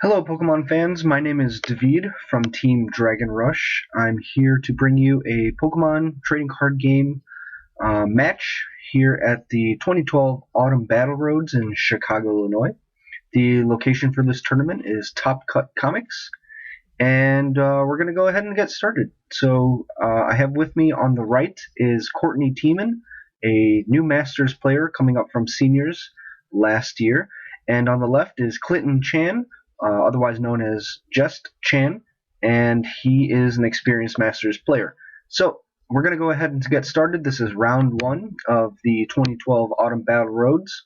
Hello, Pokemon fans. My name is David from Team Dragon Rush. I'm here to bring you a Pokemon trading card game match here at the 2012 Autumn Battle Roads in Chicago, Illinois. The location for this tournament is Top Cut Comics, and we're going to go ahead and get started. So I have with me on the right is Courtney Tiemann, a new Masters player coming up from seniors last year, and on the left is Clinton Chan, otherwise known as Just Chan, and he is an experienced Masters player. So we're going to go ahead and get started. This is round one of the 2012 Autumn Battle Roads,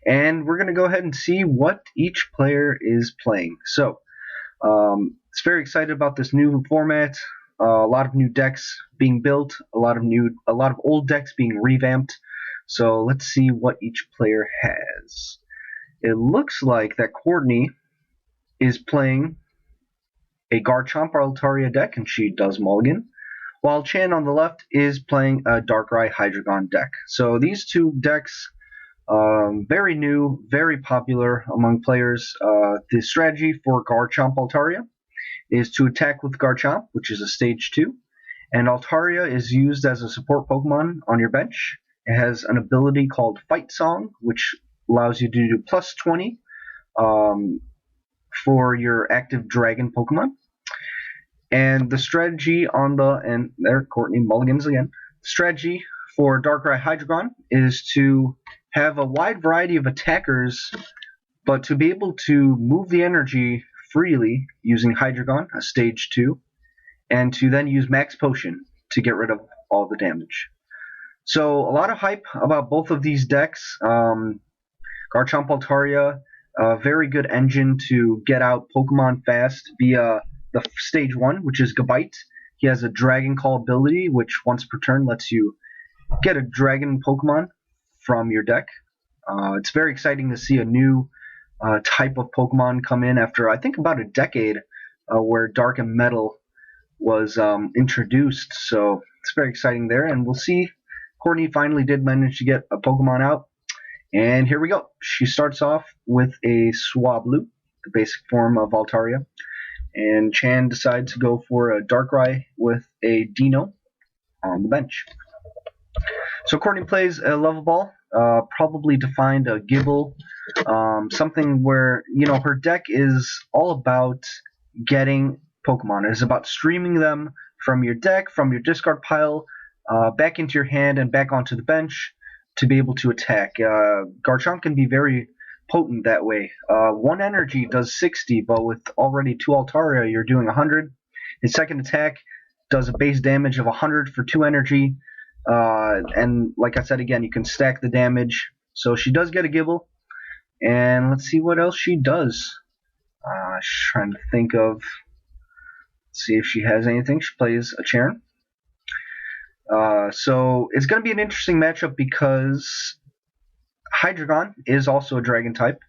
and we're going to go ahead and see what each player is playing. So it's very excited about this new format. A lot of new decks being built, a lot of old decks being revamped. So let's see what each player has. It looks like that Courtney is playing a Garchomp or Altaria deck, and she does mulligan, while Chan on the left is playing a Darkai Hydreigon deck. So these two decks, very new, very popular among players. The strategy for Garchomp Altaria is to attack with Garchomp, which is a stage 2, and Altaria is used as a support Pokemon on your bench. It has an ability called Fight Song, which allows you to do plus 20 for your active dragon Pokemon. And the strategy on the, and there Courtney mulligans again, strategy for Darkai Hydreigon is to have a wide variety of attackers, but to be able to move the energy freely using Hydreigon, a stage 2, and to then use Max Potion to get rid of all the damage. So a lot of hype about both of these decks. Garchomp Altaria, a very good engine to get out Pokemon fast via the stage 1, which is Gabite. He has a Dragon Call ability, which once per turn lets you get a Dragon Pokemon from your deck. It's very exciting to see a new type of Pokemon come in after, I think, about a decade where Dark and Metal was introduced. So it's very exciting there, and we'll see. Courtney finally did manage to get a Pokemon out. And here we go. She starts off with a Swablu, the basic form of Altaria. And Chan decides to go for a Darkrai with a Dino on the bench. So Courtney plays a Level Ball, probably to find a Gibble, something where, her deck is all about getting Pokemon. It is about streaming them from your deck, from your discard pile, back into your hand and back onto the bench to be able to attack. Garchomp can be very potent that way. 1 energy does 60, but with already 2 Altaria, you're doing 100. His second attack does a base damage of 100 for 2 energy. And like I said again, you can stack the damage. So she does get a Gibble. And let's see what else she does. Trying to think of, see if she has anything. She plays a Charen. So it's going to be an interesting matchup because Hydreigon is also a dragon type,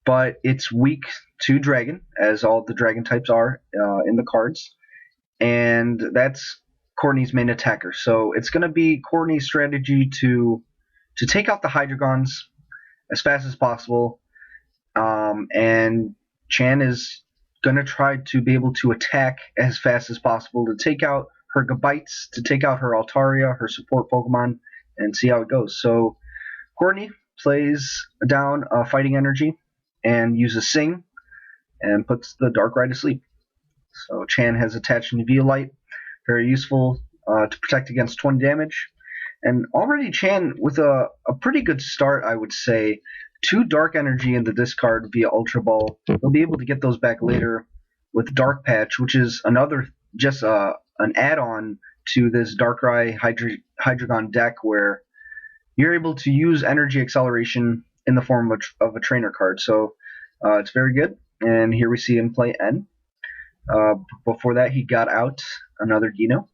but it's weak to dragon, as all the dragon types are in the cards, and that's Courtney's main attacker. So it's going to be Courtney's strategy to take out the Hydreigons as fast as possible, and Chan is going to try to be able to attack as fast as possible to take out her Gabites, to take out her Altaria, her support Pokemon, and see how it goes. So Courtney plays down a Fighting Energy and uses Sing and puts the Darkrai to sleep. So Chan has attached an Eviolite, very useful to protect against 20 damage. And already Chan, with a pretty good start, I would say, 2 Dark Energy in the discard via Ultra Ball. He'll be able to get those back later with Dark Patch, which is another, just an add-on to this Darkrai Hydreigon deck where you're able to use energy acceleration in the form of a trainer card. So it's very good. And here we see him play N. Before that, he got out another Dino.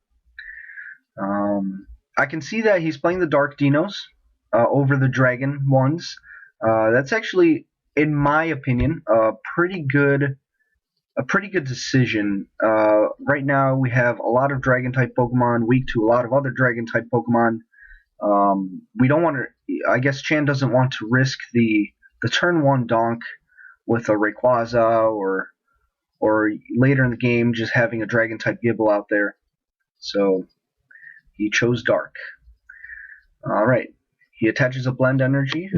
I can see that he's playing the Dark Dinos over the Dragon ones. That's actually, in my opinion, a pretty good decision. Right now we have a lot of dragon type Pokemon weak to a lot of other dragon type Pokemon. We don't want to, I guess Chan doesn't want to risk the turn 1 donk with a Rayquaza or later in the game just having a Dragon-type Gible out there. So he chose Dark. Alright, he attaches a Blend Energy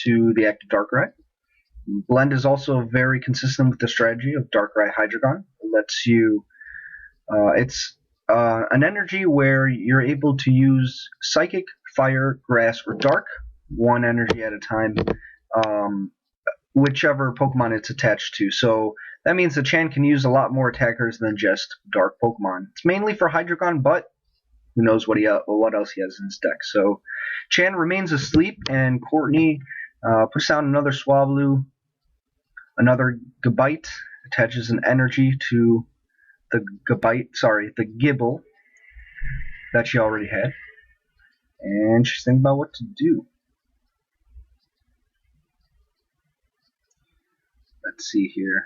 to the active Darkrai. Blend is also very consistent with the strategy of Darkrai Hydreigon. It lets you, it's an energy where you're able to use Psychic, Fire, Grass, or Dark, one energy at a time, whichever Pokemon it's attached to. So that means the Chan can use a lot more attackers than just Dark Pokemon. It's mainly for Hydreigon, but who knows what else he has in his deck. So Chan remains asleep, and Courtney puts down another Swablu, another Gabite, attaches an energy to the Gible that she already had. And she's thinking about what to do. Let's see here.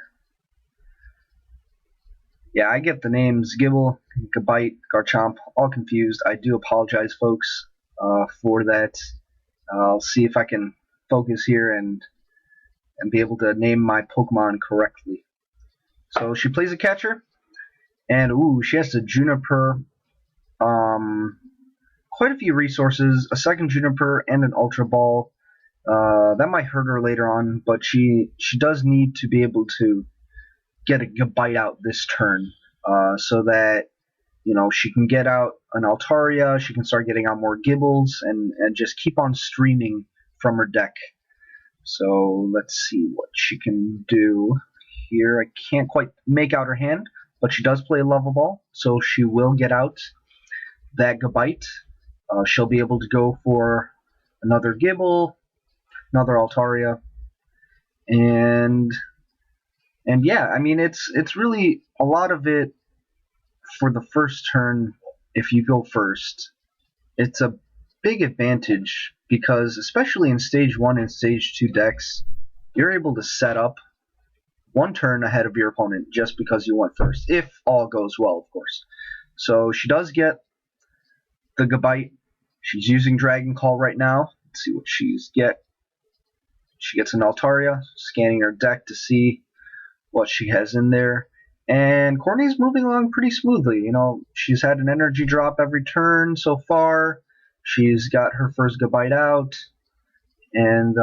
Yeah, I get the names Gible, Gabite, Garchomp, all confused. I do apologize, folks, for that. I'll see if I can focus here and be able to name my Pokemon correctly. So she plays a catcher, and she has a Juniper, quite a few resources, a second Juniper, and an Ultra Ball. That might hurt her later on, but she does need to be able to get a Gabite out this turn, so that she can get out an Altaria, she can start getting out more Gibbles, and just keep on streaming from her deck. So let's see what she can do here. I can't quite make out her hand, but she does play a Level Ball, so she will get out that Gabite. She'll be able to go for another Gibble, another Altaria, and yeah, I mean it's really a lot of it for the first turn. If you go first, it's a big advantage because especially in Stage 1 and Stage 2 decks, you're able to set up one turn ahead of your opponent just because you went first, if all goes well, of course. So she does get the Gabite. She's using Dragon Call right now. Let's see what she's get. She gets an Altaria, scanning her deck to see what she has in there. And Courtney's moving along pretty smoothly. She's had an energy drop every turn so far. She's got her first Gabite out. And,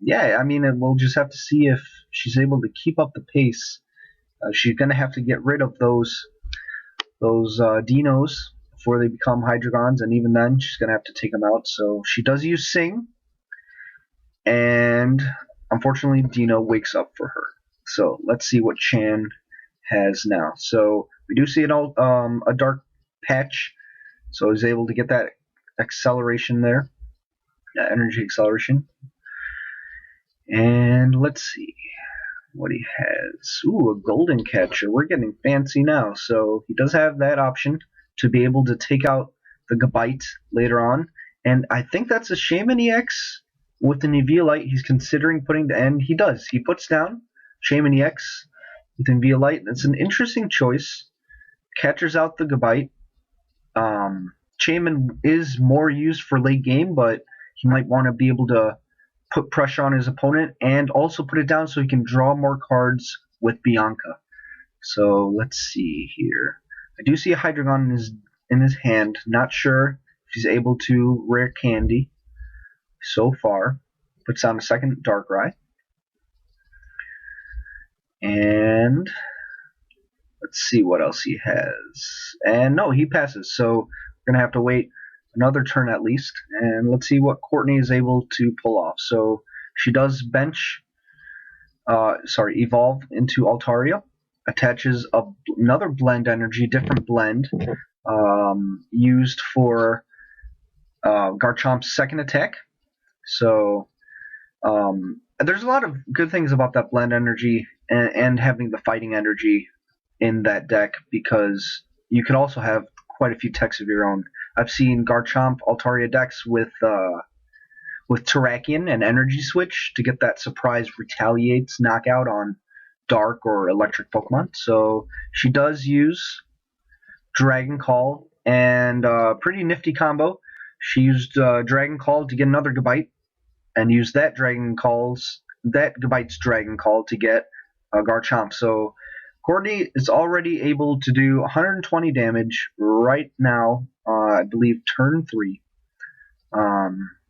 yeah, I mean, we'll just have to see if she's able to keep up the pace. She's going to have to get rid of those Dinos before they become Hydreigons, and even then, she's going to have to take them out. So she does use Sing, and unfortunately, Dino wakes up for her. So let's see what Chan has now. So we do see a Dark Patch, so he's able to get that acceleration there, that energy acceleration. And let's see what he has. A Golden Catcher. We're getting fancy now. So he does have that option to be able to take out the Gabite later on. And I think that's a Shaman EX with an Eviolite he's considering putting to end. He does. He puts down Shaman EX with an Eviolite. That's an interesting choice. Catchers out the Gabite. Shaman is more used for late game, but he might want to be able to put pressure on his opponent and also put it down so he can draw more cards with Bianca. So let's see here. I do see a Hydreigon in his hand. Not sure if he's able to rare candy so far. Puts down a second Darkrai. And let's see what else he has. And no, he passes. So we're going to have to wait another turn at least. And let's see what Courtney is able to pull off. So she does evolve into Altaria. Attaches another blend energy, different blend, used for Garchomp's second attack. So there's a lot of good things about that blend energy and having the fighting energy in that deck, because you can also have quite a few techs of your own. I've seen Garchomp Altaria decks with Terrakion and Energy Switch to get that surprise retaliates knockout on Dark or Electric Pokemon. So she does use Dragon Call, and pretty nifty combo. She used Dragon Call to get another Gabite, and used that Dragon Call's that Gabite's Dragon Call to get Garchomp. So Courtney is already able to do 120 damage right now. I believe turn 3.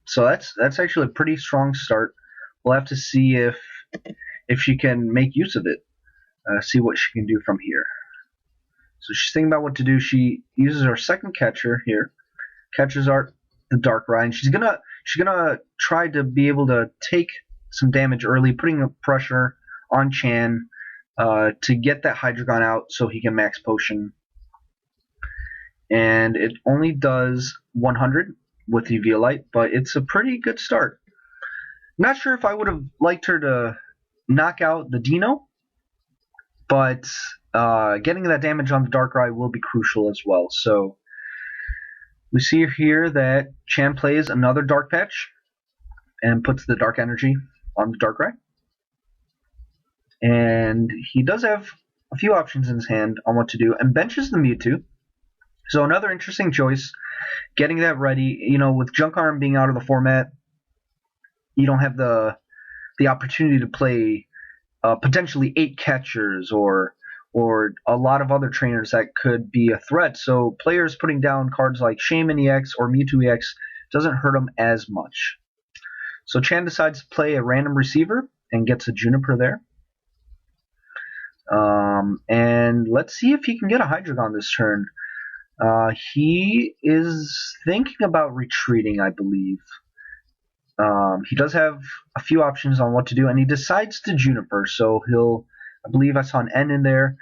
So that's actually a pretty strong start. We'll have to see if she can make use of it. See what she can do from here. So she's thinking about what to do. She uses her second catcher here. Catches the Darkrai, and she's gonna try to be able to take some damage early, putting pressure on Chan to get that Hydreigon out so he can max potion. And it only does 100 with Eviolite, but it's a pretty good start. Not sure if I would have liked her to knock out the Dino, but getting that damage on the Darkrai will be crucial as well. So we see here that Chan plays another Dark Patch and puts the Dark Energy on the Darkrai. And he does have a few options in his hand on what to do, and benches the Mewtwo. So another interesting choice, getting that ready. You know, with Junk Arm being out of the format, you don't have the opportunity to play potentially 8 catchers or a lot of other trainers that could be a threat. So players putting down cards like Shaman EX or Mewtwo EX doesn't hurt them as much. So Chan decides to play a random receiver and gets a Juniper there. And let's see if he can get a Hydreigon this turn. He is thinking about retreating, I believe. He does have a few options on what to do, and he decides to Juniper, so he'll, I believe I saw an N in there.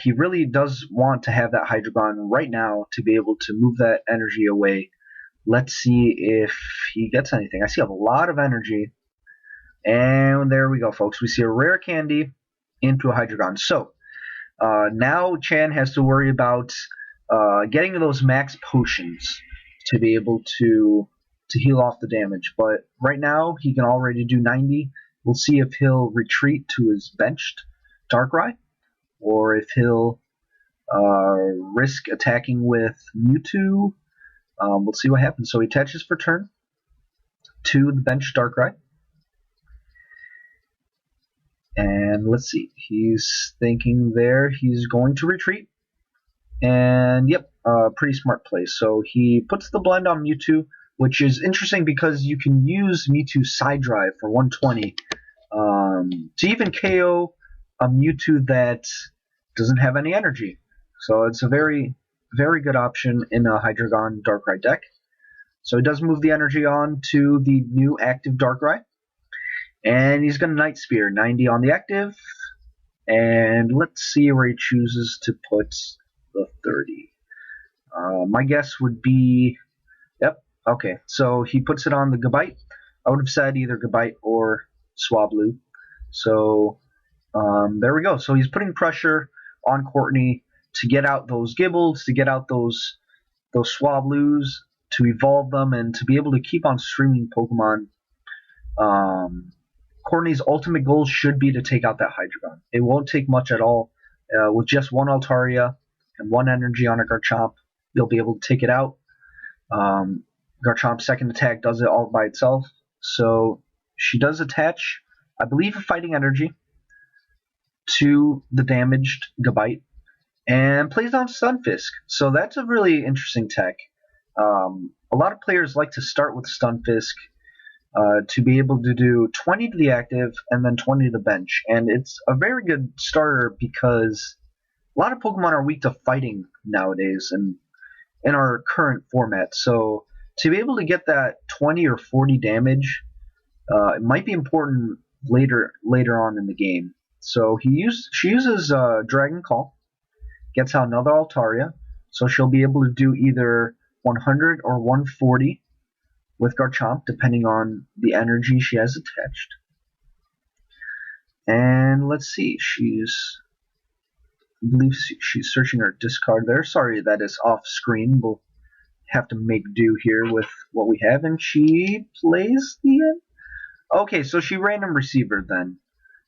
He really does want to have that Hydreigon right now to be able to move that energy away. Let's see if he gets anything. I see a lot of energy, and there we go, folks. We see a rare candy into a Hydreigon. So now Chan has to worry about getting those max potions to be able to heal off the damage. But right now, he can already do 90. We'll see if he'll retreat to his benched Darkrai, or if he'll risk attacking with Mewtwo. We'll see what happens. So he attaches for turn to the benched Darkrai. And let's see. He's thinking there he's going to retreat. And yep, pretty smart play. So he puts the blend on Mewtwo, which is interesting because you can use Mewtwo's Side Drive for 120 to even KO a Mewtwo that doesn't have any energy. So it's a very, very good option in a Hydreigon Darkrai deck. So he does move the energy on to the new active Darkrai. And he's going to Night Spear, 90 on the active. And let's see where he chooses to put the 30. My guess would be, yep, okay. So he puts it on the Gabite. I would have said either Gabite or Swablu. So there we go. So he's putting pressure on Courtney to get out those Gibbles, to get out those Swablus, to evolve them, and to be able to keep on streaming Pokemon. Courtney's ultimate goal should be to take out that Hydreigon. It won't take much at all. With just one Altaria and one energy on a Garchomp, you'll be able to take it out. Garchomp's second attack does it all by itself. So she does attach, I believe, a fighting energy to the damaged Gabite and plays down Stunfisk. So that's a really interesting tech. A lot of players like to start with Stunfisk to be able to do 20 to the active and then 20 to the bench. And it's a very good starter because a lot of Pokemon are weak to fighting nowadays and in our current format. So to be able to get that 20 or 40 damage, it might be important later on in the game. So she uses Dragon Call, gets out another Altaria, so she'll be able to do either 100 or 140 with Garchomp, depending on the energy she has attached. And let's see, I believe she's searching her discard there. Sorry, that is off screen. We'll have to make do here with what we have. And she plays the end. Okay, so she random receiver then.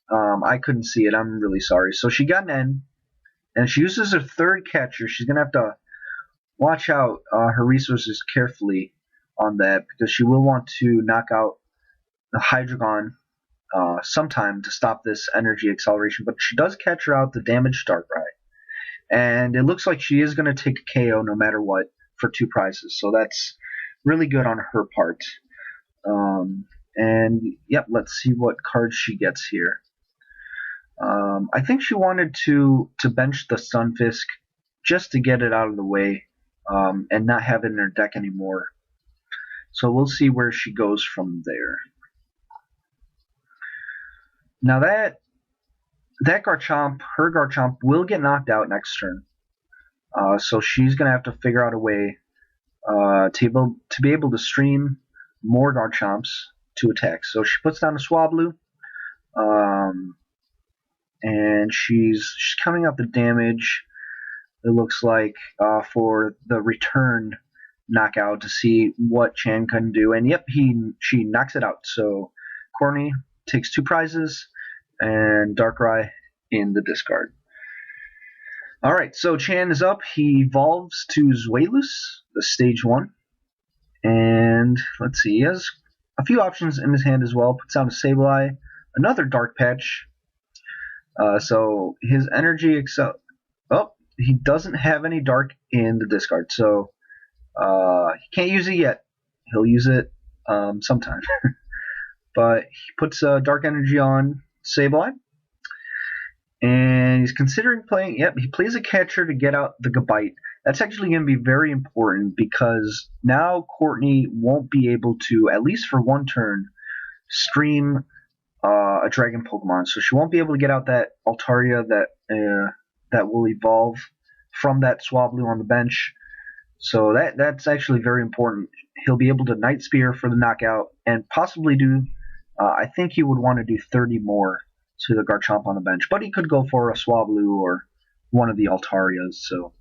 I couldn't see it. I'm really sorry. So she got an N, and she uses her third catcher. She's going to have to watch out her resources carefully on that because she will want to knock out the Hydreigon some time to stop this energy acceleration, but she does catch her out the damaged Darkrai. And it looks like she is going to take a KO no matter what for 2 prizes, so that's really good on her part. And yep, let's see what card she gets here. I think she wanted to bench the Stunfisk just to get it out of the way and not have it in her deck anymore. So we'll see where she goes from there. Now that Garchomp, her Garchomp, will get knocked out next turn. So she's going to have to figure out a way to be able to stream more Garchomps to attack. So she puts down a Swablu, and she's counting out the damage, it looks like, for the return knockout to see what Chan can do. And yep, she knocks it out. So Courtney takes 2 prizes, and Darkrai in the discard. Alright, so Chan is up. He evolves to Zweilous, the stage 1. And let's see, he has a few options in his hand as well. Puts down a Sableye, another Dark Patch. So his energy he doesn't have any Dark in the discard, so he can't use it yet. He'll use it sometime. But he puts Dark Energy on Sableye. And he's considering playing, yep, he plays a catcher to get out the Gabite. That's actually going to be very important because now Courtney won't be able to, at least for 1 turn, stream a Dragon Pokemon. So she won't be able to get out that Altaria that will evolve from that Swablu on the bench. So that's actually very important. He'll be able to Night Spear for the knockout and possibly do, I think he would want to do 30 more to the Garchomp on the bench. But he could go for a Swablu or one of the Altarias. So,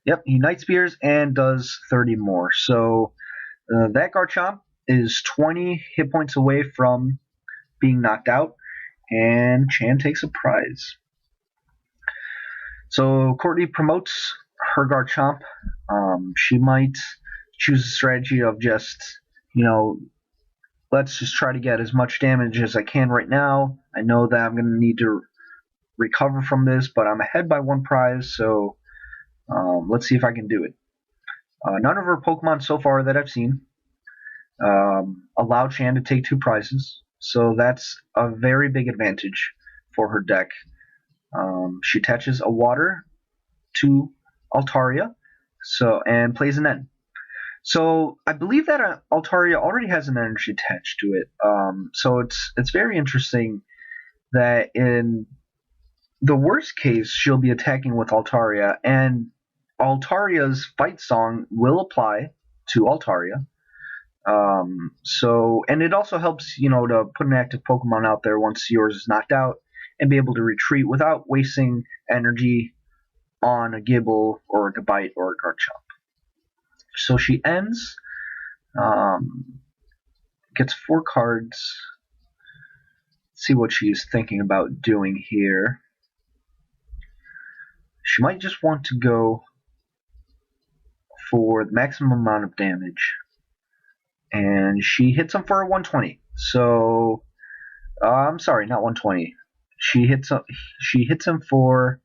yep, he Night Spears and does 30 more. So that Garchomp is 20 hit points away from being knocked out, and Chan takes a prize. So Courtney promotes her Garchomp. She might choose a strategy of just, let's just try to get as much damage as I can right now. I know that I'm going to need to recover from this, but I'm ahead by 1 prize, so let's see if I can do it. None of her Pokemon so far that I've seen allow Chan to take 2 prizes, so that's a very big advantage for her deck. She attaches a Water to Altaria, and plays an N. So I believe that Altaria already has an energy attached to it. So it's very interesting that in the worst case, she'll be attacking with Altaria, and Altaria's Fight Song will apply to Altaria. And it also helps, to put an active Pokemon out there once yours is knocked out and be able to retreat without wasting energy on a Gible or a Gabite or a Garchomp. So she ends, gets 4 cards. Let's see what she's thinking about doing here. She might just want to go for the maximum amount of damage. And she hits him for a 120. So, I'm sorry, not 120. She hits him for,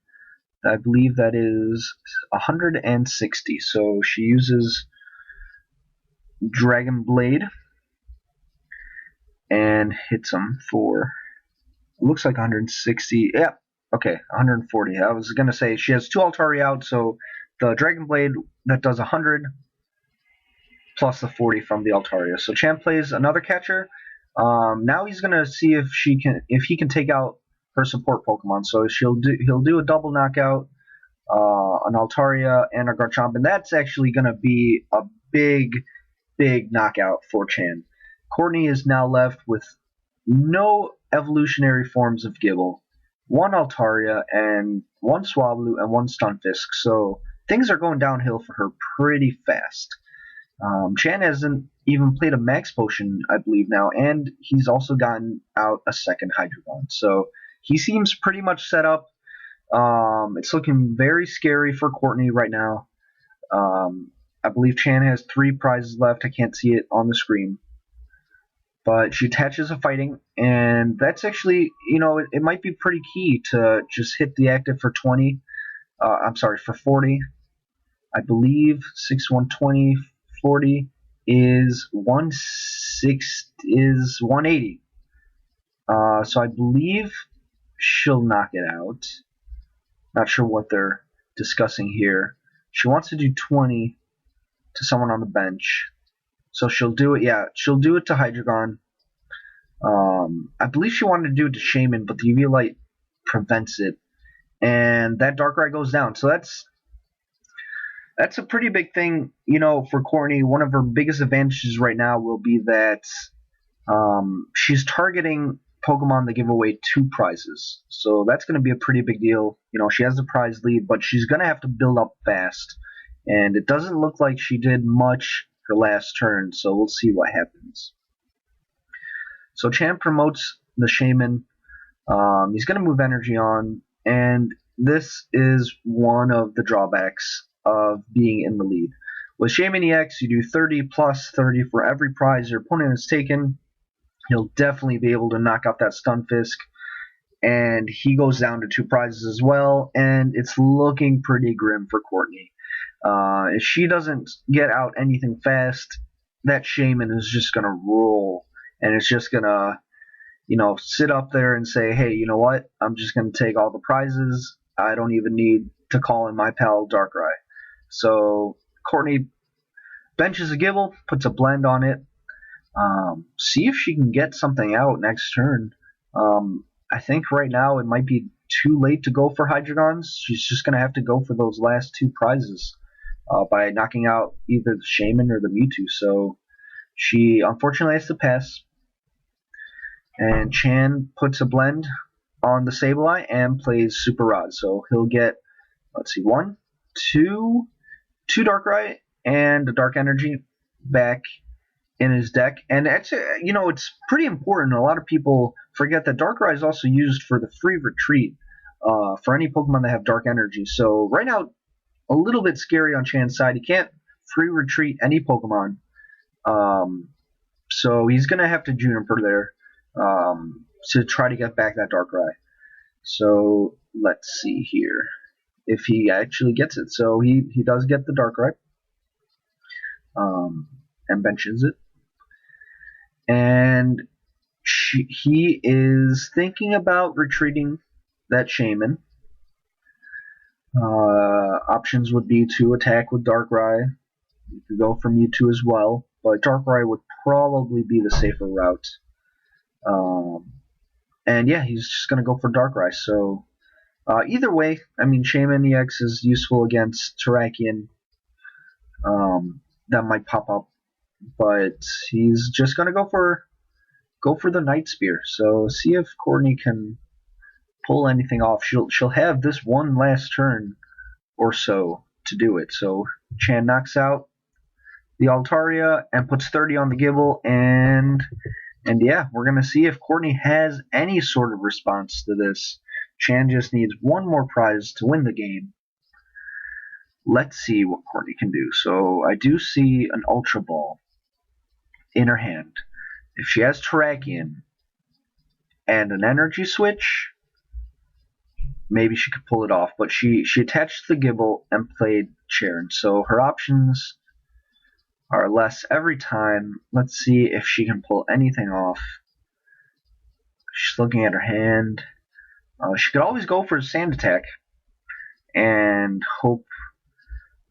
I believe that is 160. So she uses Dragon Blade and hits him for, it looks like 160. Yeah, okay, 140. I was going to say she has 2 Altaria out, so the Dragon Blade that does 100 plus the 40 from the Altaria. So Chan plays another catcher. Now he's going to see if he can take out her support Pokemon. So he'll do a double knockout, an Altaria and a Garchomp, and that's actually going to be a big knockout for Chan. Courtney is now left with no evolutionary forms of Gible, 1 Altaria and 1 Swablu and 1 Stunfisk. So things are going downhill for her pretty fast. Chan hasn't even played a Max Potion, I believe, now, and he's also gotten out a second Hydreigon. So he seems pretty much set up. It's looking very scary for Courtney right now. I believe Chan has 3 prizes left. I can't see it on the screen. But she attaches a fighting, and that's actually, it might be pretty key to just hit the active for 20. I'm sorry, for 40. I believe 6, 120, 40 is 180. So I believe she'll knock it out. Not sure what they're discussing here. She wants to do 20 to someone on the bench. So she'll do it, yeah, she'll do it to Hydreigon. I believe she wanted to do it to Shaman, but the UV light prevents it. And that Darkrai goes down. So that's a pretty big thing, for Courtney. One of her biggest advantages right now will be that she's targeting Pokemon that give away 2 prizes. So that's going to be a pretty big deal. She has the prize lead, but she's going to have to build up fast. And it doesn't look like she did much her last turn, so we'll see what happens. So Chan promotes the Shaman. He's going to move energy on, and this is one of the drawbacks of being in the lead. With Shaman EX, you do 30 plus 30 for every prize your opponent has taken. He'll definitely be able to knock out that Stunfisk, and he goes down to 2 prizes as well, and it's looking pretty grim for Courtney. If she doesn't get out anything fast, that Shaman is just going to roll, and it's just going to, sit up there and say, hey, you know what? I'm just going to take all the prizes. I don't even need to call in my pal Darkrai. So Courtney benches a Gible, puts a blend on it. See if she can get something out next turn. I think right now it might be too late to go for Hydreigons. She's just going to have to go for those last 2 prizes by knocking out either the Shaman or the Mewtwo. So she unfortunately has to pass. And Chan puts a blend on the Sableye and plays Super Rod. So he'll get, let's see, 1, 2 Darkrai and a Dark Energy back in his deck. And it's, it's pretty important. A lot of people forget that Darkrai is also used for the free retreat for any Pokemon that have Dark Energy. So right now, a little bit scary on Chan's side. He can't free retreat any Pokemon. So he's going to have to Juniper there to try to get back that Darkrai. So let's see here if he actually gets it. So he does get the Darkrai and benches it. And he is thinking about retreating that Shaman. Options would be to attack with Darkrai. You could go for Mewtwo as well, but Darkrai would probably be the safer route. And yeah, he's just going to go for Darkrai. So either way, I mean, Shaman EX is useful against Terrakion. That might pop up, but he's just going to go for the Night Spear. So see if Courtney can pull anything off. She'll have this one last turn or so to do it. So Chan knocks out the Altaria and puts 30 on the Gible, and yeah, we're going to see if Courtney has any sort of response to this. Chan just needs one more prize to win the game. Let's see what Courtney can do. So I do see an Ultra Ball in her hand. If she has Terrakion and an Energy Switch, maybe she could pull it off. But she attached the Gible and played Cheren. So her options are less every time. Let's see if she can pull anything off. She's looking at her hand. She could always go for a Sand Attack and hope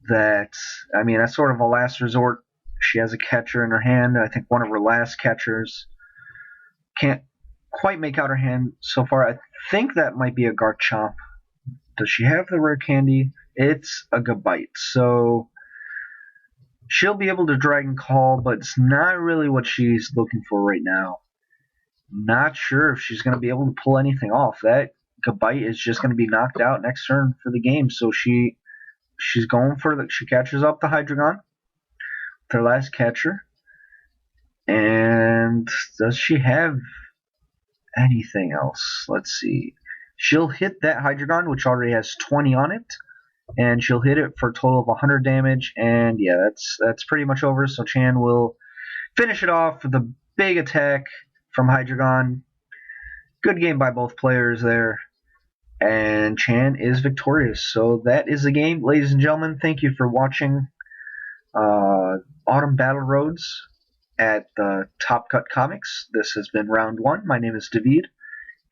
that, I mean, that's sort of a last resort. She has a catcher in her hand. I think one of her last catchers. Can't quite make out her hand so far. I think that might be a Garchomp. Does she have the rare candy? It's a Gabite. So she'll be able to Dragon Call, but it's not really what she's looking for right now. Not sure if she's going to be able to pull anything off. That Gabite is just going to be knocked out next turn for the game. So she's going for she catches up the Hydreigon with her last catcher. And does she have anything else? Let's see. She'll hit that Hydreigon, which already has 20 on it, and she'll hit it for a total of 100 damage. And yeah, that's pretty much over. So Chan will finish it off with a big attack from Hydreigon. Good game by both players there. And Chan is victorious. So that is the game. Ladies and gentlemen, thank you for watching Autumn Battle Roads at Top Cut Comics. This has been round 1. My name is David.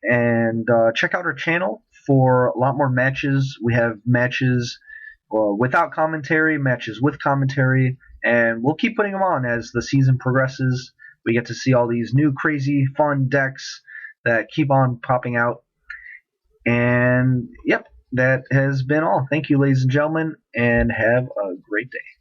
And check out our channel for a lot more matches. We have matches without commentary, matches with commentary, and we'll keep putting them on as the season progresses. We get to see all these new crazy fun decks that keep on popping out. And yep, that has been all. Thank you, ladies and gentlemen, and have a great day.